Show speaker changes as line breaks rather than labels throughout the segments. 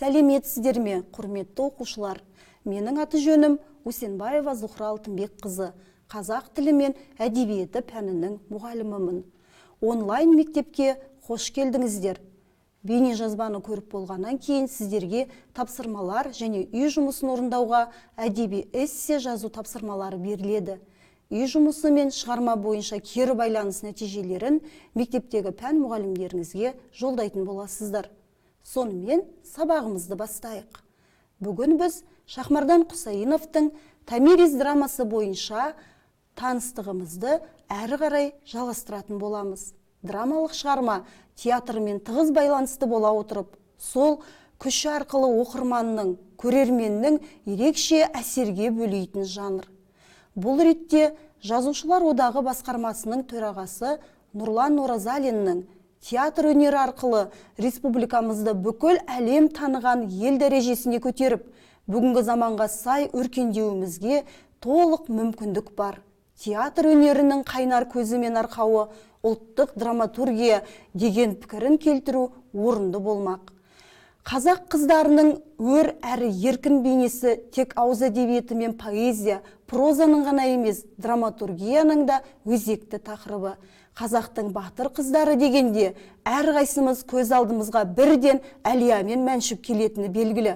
Сәлеметсіздер ме, құрметті оқушылар? Менің аты жөнім Усенбаева Зухра Алтынбек қызы. Қазақ тілі мен әдебиеті пәнінің мұғалімімін. Онлайн мектепке қош келдіңіздер. Бейне жазбаны көріп болғаннан кейін сіздерге тапсырмалар және үй жұмысын орындауға әдеби эссе жазу тапсырмалары беріледі. Үй жұмысы мен шығарма бойынша кері байланыс нәтижелерін мектептегі пән мұғалімдеріңізге жолдайтын боласыздар. Сонымен сабағымызды бастайық. Бүгін біз Шахмардан Құсайыновтың Томирис драмасы бойынша таныстығымызды әрі қарай жалғастыратын боламыз. Драмалық шығарма театрмен тығыз байланысты бола отырып, сол күші арқылы оқырманның, көрерменнің ерекше әсерге бөлейтін жанр. Бұл ретте Жазушылар одағы басқармасының төрағасы Нұрлан Оразалиннің театр өнері арқылы республикамызды бүкіл әлем таныған ел дәрежесіне көтеріп, бүгінгі заманға сай өркендеуімізге толық мүмкіндік бар. Театр өнерінің қайнар көзі мен арқауы ұлттық драматургия деген пікірін келтіру орынды болмақ. Қазақ қыздарының өр әрі еркін бейнесі тек ауыз әдебиеті мен поэзия, прозаның ғана емес, драматургияның да өзекті тақырыбы. Қазақтың батыр қыздары дегенде әрқайсымыз көз алдымызға бірден Әлия мен Мәншүк келетіні белгілі.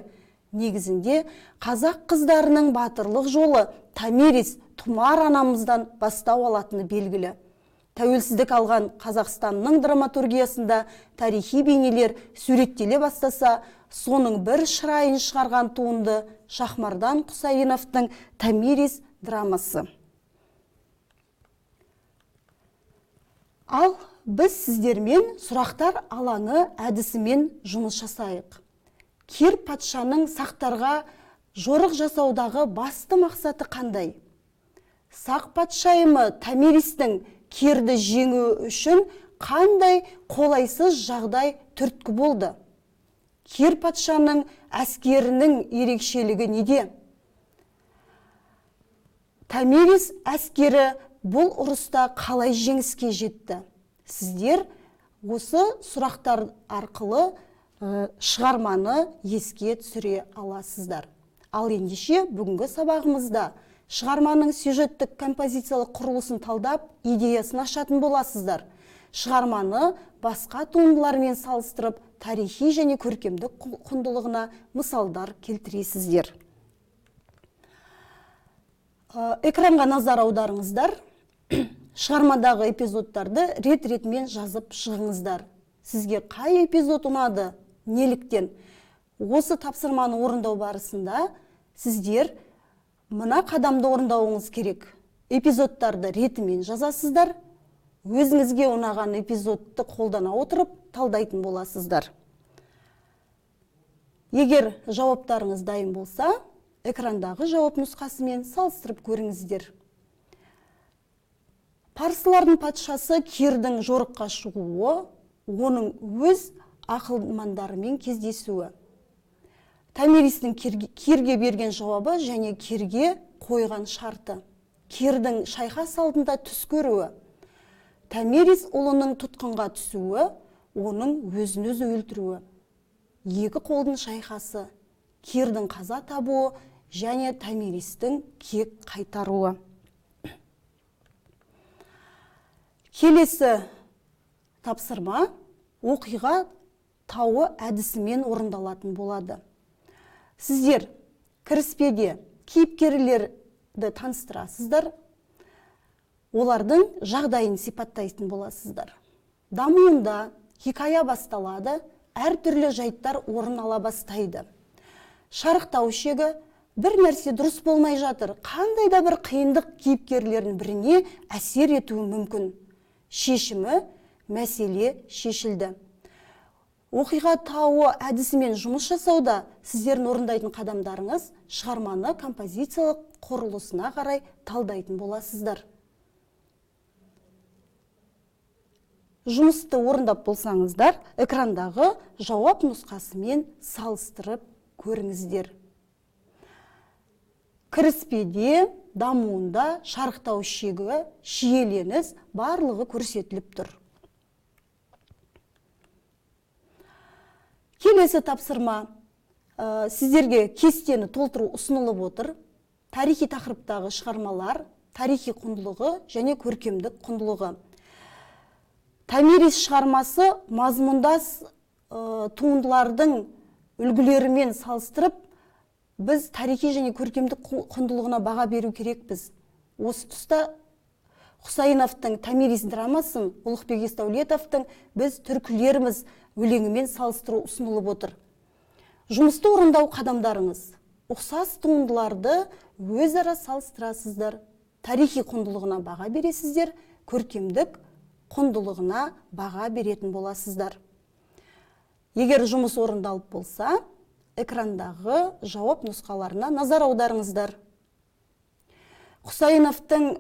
Негізінде қазақ қыздарының батырлық жолы Томирис Тұмар анамыздан бастау алатыны белгілі. Тәуелсіздік алған Қазақстанның драматургиясында тарихи бейнелер суреттеле бастаса, соның бір шырайын шығарған туынды Шахмардан Құсайыновтың Томирис драмасы. Ал біз сіздермен сұрақтар алаңы әдісімен жұмыс жасайық. Кир патшаның сақтарға жорық жасаудағы басты мақсаты қандай? Сақ патшайымы Томиристің Кирді жеңу үшін қандай қолайсыз жағдай түрткі болды? Кир патшаның әскерінің ерекшелігі неде? Томирис әскері бұл ұрыста қалай жеңіске жетті? Сіздер осы сұрақтар арқылы шығарманы еске түсіре аласыздар. Ал ендеше бүгінгі сабағымызда шығарманың сюжеттік композициялық құрылысын талдап, идеясын ашатын боласыздар. Шығарманы басқа туындылармен салыстырып, тарихи және көркемдік құндылығына мысалдар келтіресіздер. Экранға назар аударыңыздар. Шығармадағы эпизодтарды рет-ретімен жазып шығыңыздар. Сізге қай эпизод ұнады? Неліктен? Осы тапсырманы орындау барысында сіздер мына қадамды орындауыңыз керек. Эпизодтарды ретімен жазасыздар. Өзіңізге ұнаған эпизодты қолдана отырып талдайтын боласыздар. Егер жауаптарыңыз дайын болса, экрандағы жауап нұсқасымен салыстырып көріңіздер. Парсылардың патшасы Кирдің жорыққа шығуы, оның өз ақылмандарымен кездесуі. Томиристің Кирге берген жауабы және Кирге қойған шарты. Кирдің шайқас алдында түс көруі. Томирис ұлының тұтқынға түсуі, оның өзін-өзі өлтіруі. Екі қолдың шайқасы, Кирдің қаза табуы және Томиристің кек қайтаруы. Келесі тапсырма оқиға тауы әдісімен орындалатын болады. Сіздер кіріспеде кейіпкерлерді таныстырасыздар, олардың жағдайын сипаттайтын боласыздар. Дамуында хикая басталады, әртүрлі жайттар орын ала бастайды. Шарықтау шегі бір нәрсе дұрыс болмай жатыр, қандай да бір қиындық кейіпкерлердің біріне әсер етуі мүмкін. Шешімі, мәселе шешілді. Оқиға тауы әдісімен жұмыс жасауда сіздердің орындайтын қадамдарыңыз шығарманы композициялық құрылысына қарай талдайтын боласыздар. Жұмысты орындап болсаңыздар, экрандағы жауап нұсқасымен салыстырып көріңіздер. Кіріспеде, дамуында, шарықтау шегі, шиеленіс барлығы көрсетіліп тұр. Келесі тапсырма сіздерге кестені толтыру ұсынылып отыр. Тарихи тақырыптағы шығармалар, тарихи құндылығы және көркемдік құндылығы. Томирис шығармасы мазмұндас туындылардың үлгілерімен салыстырып, біз тарихи және көркемдік құндылығына баға беру керекпіз. Осы тұста Құсайыновтың Томирис драмасын, Ұлықбек Есдәулетовтың біз түркілеріміз өлеңімен салыстыру ұсынылып отыр. Жұмысты орындау қадамдарыңыз. Ұқсас туындыларды өзара салыстырасыздар. Тарихи құндылығына баға бересіздер, көркемдік құндылығына баға беретін боласыздар. Егер жұмыс орындалып болса, экрандағы жауап нұсқаларына назар аударыңыздар. Құсайыновтың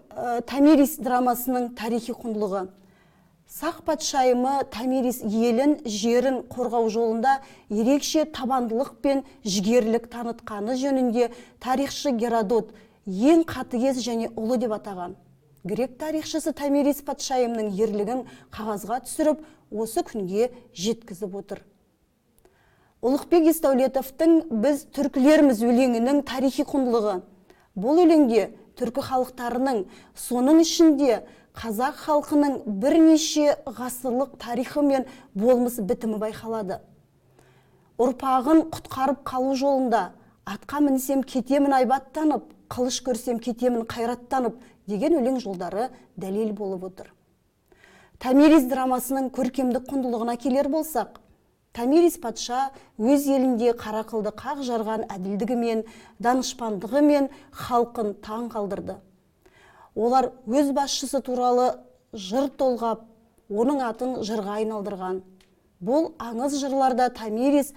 Томирис драмасының тарихи құндылығы. Сақ патшайымы Томирис елін, жерін қорғау жолында ерекше табандылық пен жігерлік танытқаны жөнінде тарихшы Геродот ең қатыгез және ұлы деп атаған. Грек тарихшысы Томирис патшайымның ерлігін қағазға түсіріп, осы күнге жеткізіп отыр. Ұлықбек Есдәулетовтың біз түркілеріміз өлеңінің тарихи құндылығы. Бұл өлеңде түркі халықтарының, соның ішінде қазақ халқының бірнеше ғасырлық тарихы мен болмыс бітімі байқалады. Ұрпағын құтқарып қалу жолында атқа мінсем кетемін айбаттанып, қылыш көрсем кетемін қайраттанып деген өлең жолдары дәлел болып отыр. Томирис драмасының көркемдік құндылығына келер болсақ, Томирис патша өз елінде қарақылды қақ жарған әділдігімен, данышпандығымен халқын таң қалдырды. Олар өз басшысы туралы жыр толғап, оның атын жырға айналдырған. Бұл аңыз жырларда Томирис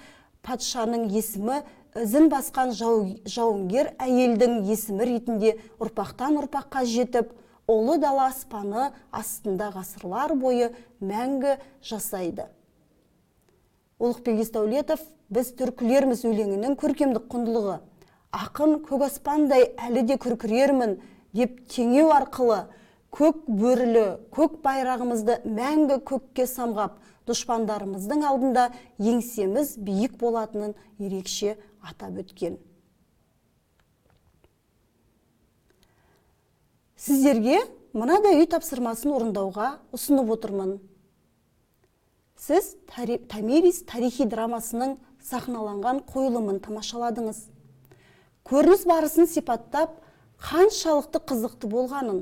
патшаның есімі ізін басқан жауынгер әйелдің есімі ретінде ұрпақтан ұрпаққа жетіп, ұлы дала аспаны астында ғасырлар бойы мәңгі жасайды. Ұлықбек Есдәулетов біз түркілеріміз өлеңінің көркемдік құндылығы. Ақын көк аспандай әлі де күркірермін деп теңеу арқылы көк бөрілі, көк байрағымызды мәңгі көкке самғап, дұшпандарымыздың алдында еңсеміз биік болатынын ерекше атап өткен. Сіздерге мынадай үй тапсырмасын орындауға ұсынып отырмын. Сіз Томирис тарихи драмасының сахналанған қойылымын тамашаладыңыз. Көрініс барысын сипаттап, қаншалықты қызықты болғанын,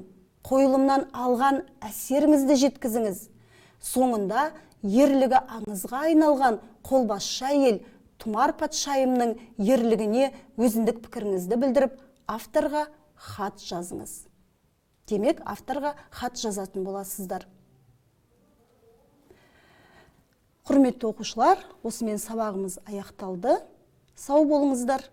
қойылымнан алған әсеріңізді жеткізіңіз. Соңында ерлігі аңызға айналған қолбасшы әйел Тұмар патшайымның ерлігіне өзіндік пікіріңізді білдіріп, авторға хат жазыңыз. Демек, авторға хат жазатын боласыздар. Құрметті оқушылар, осымен сабағымыз аяқталды. Сау болыңыздар.